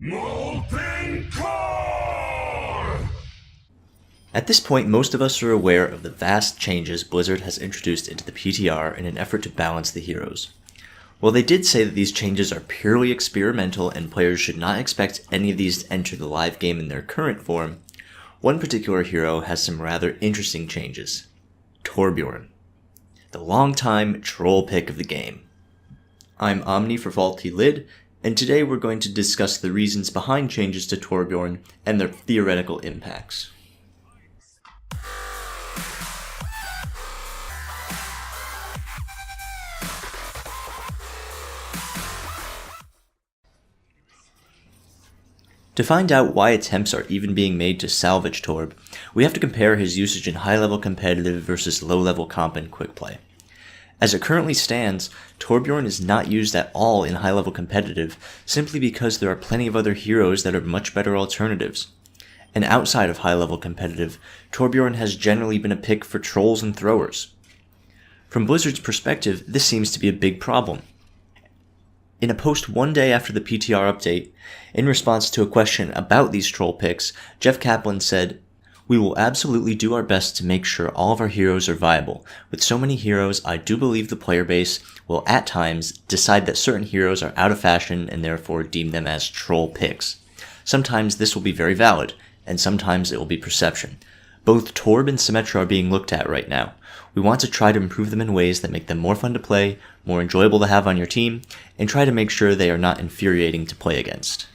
Molten Core! At this point, most of us are aware of the vast changes Blizzard has introduced into the PTR in an effort to balance the heroes. While they did say that these changes are purely experimental and players should not expect any of these to enter the live game in their current form, one particular hero has some rather interesting changes. Torbjorn, the longtime troll pick of the game. I'm Omni for Faulty Lid, and today we're going to discuss the reasons behind changes to Torbjorn and their theoretical impacts. To find out why attempts are even being made to salvage Torb, we have to compare his usage in high-level competitive versus low-level comp and quick play. As it currently stands, Torbjorn is not used at all in high-level competitive simply because there are plenty of other heroes that are much better alternatives. And outside of high-level competitive, Torbjorn has generally been a pick for trolls and throwers. From Blizzard's perspective, this seems to be a big problem. In a post one day after the PTR update, in response to a question about these troll picks, Jeff Kaplan said, "We will absolutely do our best to make sure all of our heroes are viable. With so many heroes, I do believe the player base will at times decide that certain heroes are out of fashion and therefore deem them as troll picks. Sometimes this will be very valid, and sometimes it will be perception. Both Torb and Symmetra are being looked at right now. We want to try to improve them in ways that make them more fun to play, more enjoyable to have on your team, and try to make sure they are not infuriating to play against."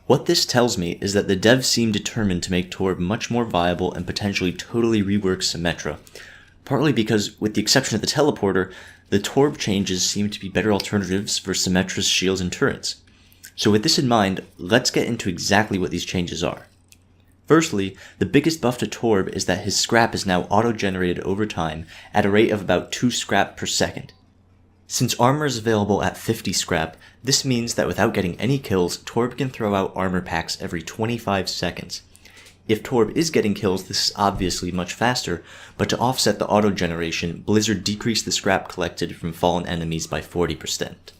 What this tells me is that the devs seem determined to make Torb much more viable and potentially totally rework Symmetra, partly because, with the exception of the teleporter, the Torb changes seem to be better alternatives for Symmetra's shields and turrets. So with this in mind, let's get into exactly what these changes are. Firstly, the biggest buff to Torb is that his scrap is now auto-generated over time at a rate of about 2 scrap per second. Since armor is available at 50 scrap, this means that without getting any kills, Torb can throw out armor packs every 25 seconds. If Torb is getting kills, this is obviously much faster, but to offset the auto-generation, Blizzard decreased the scrap collected from fallen enemies by 40%.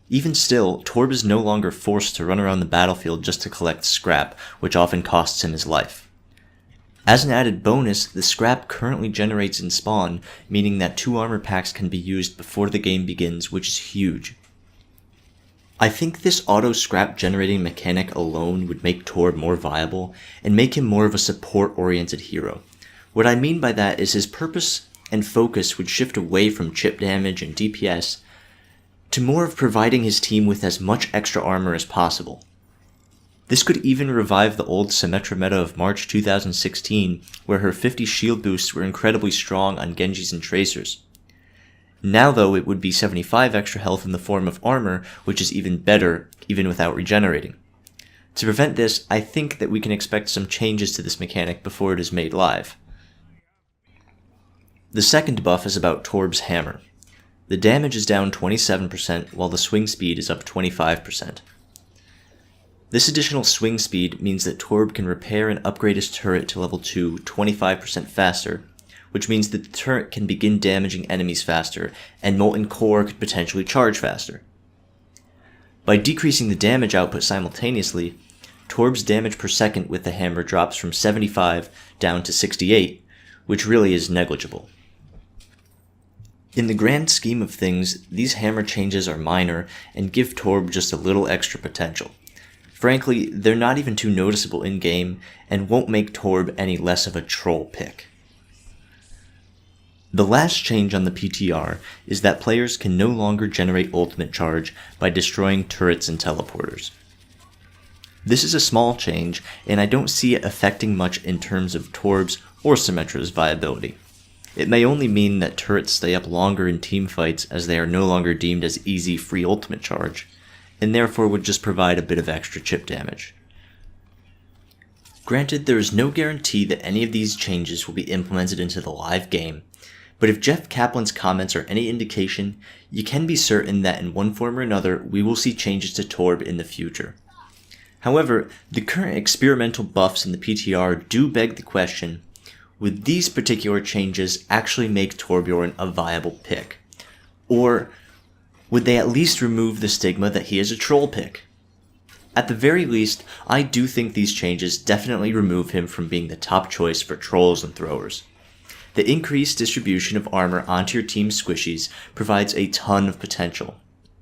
Even still, Torb is no longer forced to run around the battlefield just to collect scrap, which often costs him his life. As an added bonus, the scrap currently generates in spawn, meaning that 2 armor packs can be used before the game begins, which is huge. I think this auto scrap generating mechanic alone would make Torb more viable, and make him more of a support-oriented hero. What I mean by that is his purpose and focus would shift away from chip damage and DPS, to more of providing his team with as much extra armor as possible. This could even revive the old Symmetra meta of March 2016, where her 50 shield boosts were incredibly strong on Genjis and Tracers. Now though, it would be 75 extra health in the form of armor, which is even better, even without regenerating. To prevent this, I think that we can expect some changes to this mechanic before it is made live. The second buff is about Torb's hammer. The damage is down 27%, while the swing speed is up 25%. This additional swing speed means that Torb can repair and upgrade his turret to level 2 25% faster, which means that the turret can begin damaging enemies faster, and Molten Core could potentially charge faster. By decreasing the damage output simultaneously, Torb's damage per second with the hammer drops from 75 down to 68, which really is negligible. In the grand scheme of things, these hammer changes are minor and give Torb just a little extra potential. Frankly, they're not even too noticeable in-game and won't make Torb any less of a troll pick. The last change on the PTR is that players can no longer generate ultimate charge by destroying turrets and teleporters. This is a small change, and I don't see it affecting much in terms of Torb's or Symmetra's viability. It may only mean that turrets stay up longer in teamfights as they are no longer deemed as easy free ultimate charge, and therefore would just provide a bit of extra chip damage. Granted, there is no guarantee that any of these changes will be implemented into the live game, but if Jeff Kaplan's comments are any indication, you can be certain that in one form or another we will see changes to Torb in the future. However, the current experimental buffs in the PTR do beg the question, would these particular changes actually make Torbjorn a viable pick? Or would they at least remove the stigma that he is a troll pick? At the very least, I do think these changes definitely remove him from being the top choice for trolls and throwers. The increased distribution of armor onto your team's squishies provides a ton of potential.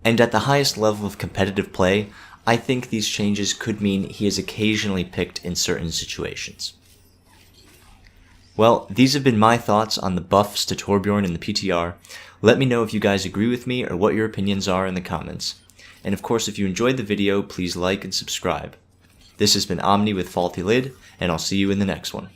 And at the highest level of competitive play, I think these changes could mean he is occasionally picked in certain situations. Well, these have been my thoughts on the buffs to Torbjorn in the PTR. Let me know if you guys agree with me or what your opinions are in the comments. And of course, if you enjoyed the video, please like and subscribe. This has been Omni with Faulty Lid, and I'll see you in the next one.